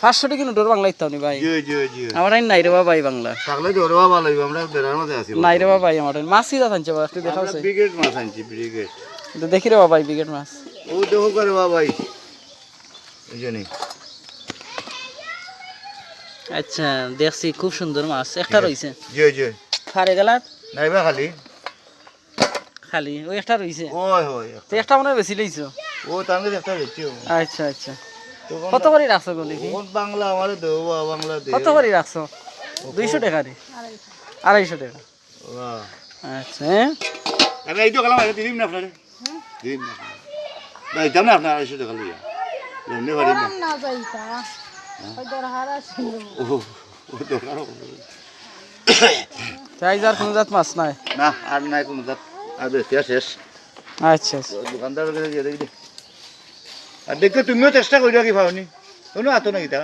500 টাকা নোটর বাংলা ইত্তাও নি ভাই জি জি জি আমার আইন নাই রে বাবা ভাই বাংলা থাকলে ধরবা ভালো হইব আমরা বেড়ার মধ্যে আছি নাই রে বাবা ভাই আমার মাছই যা আনছে বাবা একটু দেখাও আমরা ব্রিগেড মাছ আনছি ব্রিগেড তো দেখি রে বাবা ভাই বিকেট মাছ ও দেখো করে বাবা ভাই এই জন্য আচ্ছা দেখছি খুব সুন্দর মাছ একটা রইছে জি জি ফারে গেলা নাইবা খালি খালি ওই একটা রইছে ওই ওই তো একটা মনে হয় বেশি লইছো ও তাহলে একটা দেখছি আচ্ছা আচ্ছা কত করে রাখছো গো দেখি কোন বাংলা আমারে দেও বাংলা দে কত করে রাখছো 200 টাকা রে 250 টাকা বাহ আচ্ছা হ্যাঁ আমি এই তো গেলাম আরে দিদিম না আপনারে দিদিম না ভাই দাম না আপনার 250 টাকা লইয়া লন্নে বাড়ি না না যাইতা ওই দরহারা ছিল ও দোকান চাই যার কোনো জাত মাছ নাই না আর নাই কোন জাত আর বেশি শেষ আচ্ছা আচ্ছা দোকানদার কাছে দিয়ে দেখি আর দেখতে তুমিও চেষ্টা করিও কি ভাবনি কোনো আতো নাকি তা